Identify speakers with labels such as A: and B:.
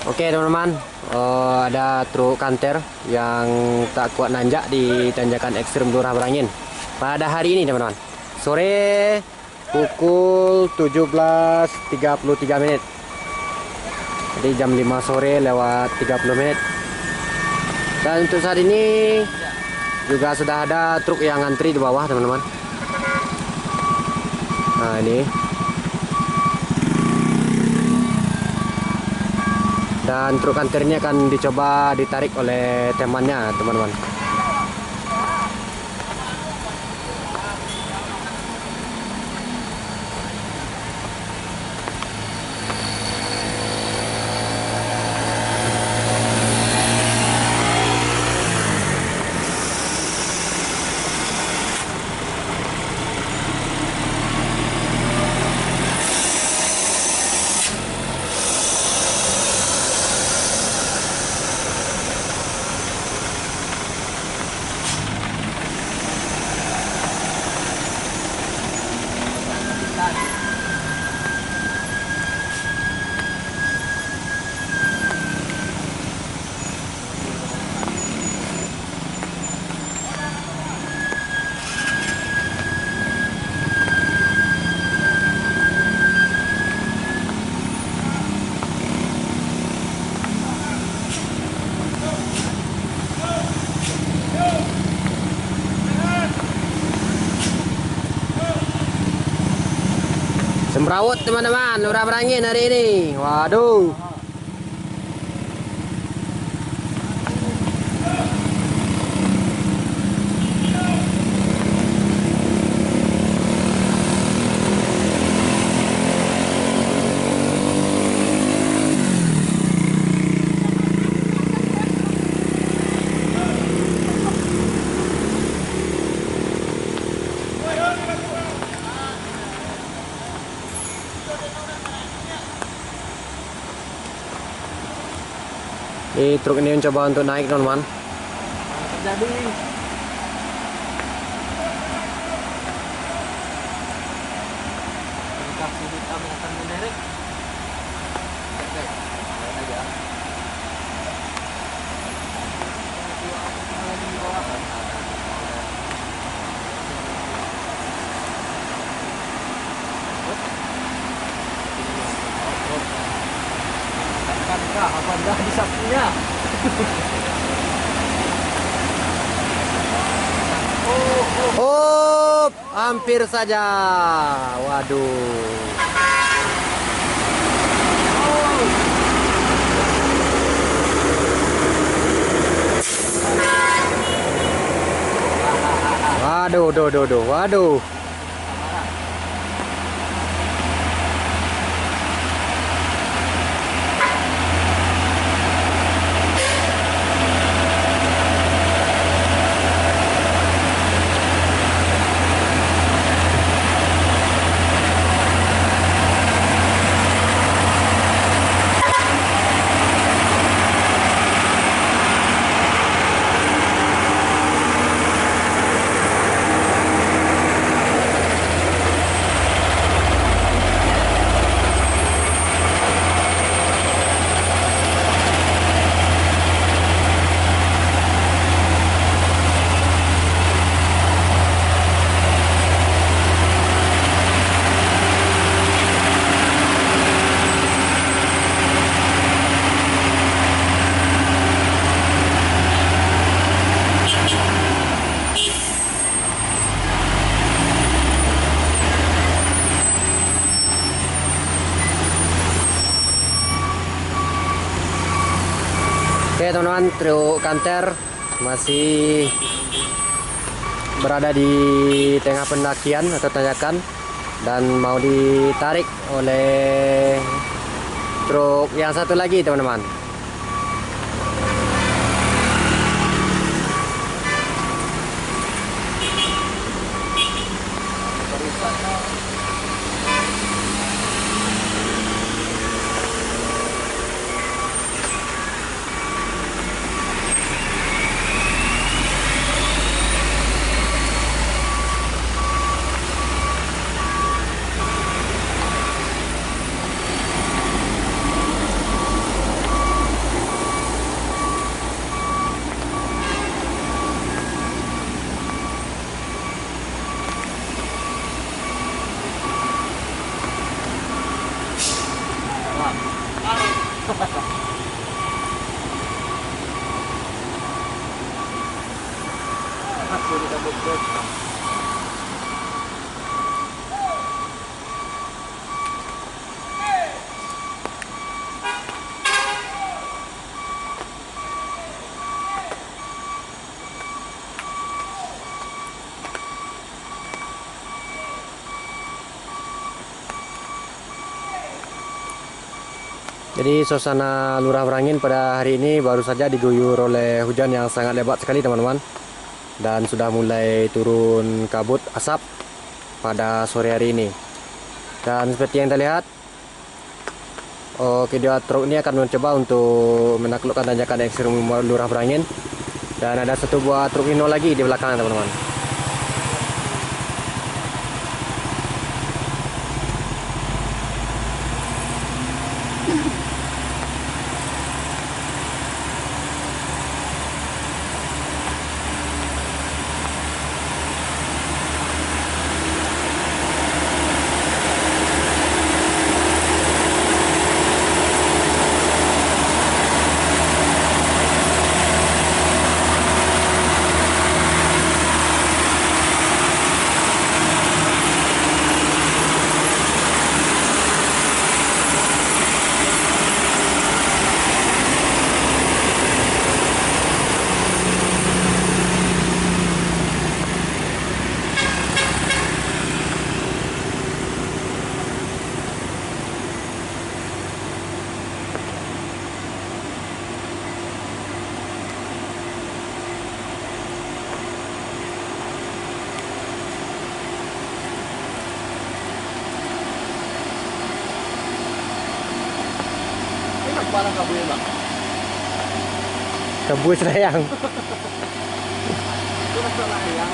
A: Oke teman-teman, ada truk kanter yang tak kuat nanjak di tanjakan ekstrem Lurah Berangin pada hari ini teman-teman. Sore pukul 17.33 menit. Jadi jam 5 sore lewat 30 menit. Dan untuk saat ini juga sudah ada truk yang antri di bawah teman-teman. Nah ini. Dan truk kantor ini akan dicoba ditarik oleh temannya teman-teman. Semrawut teman-teman, Lurah Berangin hari ini. Waduh. Ini truk ini mencoba untuk naik teman-teman.
B: Terjadi. Kasih kita akan menderek. Oke, lihat aja. Akankah apa dah disapunya?
A: Oh, hampir saja. Waduh. Waduh, waduh. Oke teman-teman, truk kanter masih berada di tengah pendakian atau tanjakan dan mau ditarik oleh truk yang satu lagi teman-teman.
B: Aku di kabut bos.
A: Jadi suasana Lurah Merangin pada hari ini baru saja diguyur oleh hujan yang sangat lebat sekali teman-teman. Dan sudah mulai turun kabut asap pada sore hari ini. Dan seperti yang terlihat, kedua truk ini akan mencoba untuk menaklukkan tanjakan ekstrim Lurah Merangin. Dan ada satu buah truk Hino lagi di belakang teman-teman.
B: Parang kabuya ba?
A: Kebus sayang.
B: Ito na sa layang.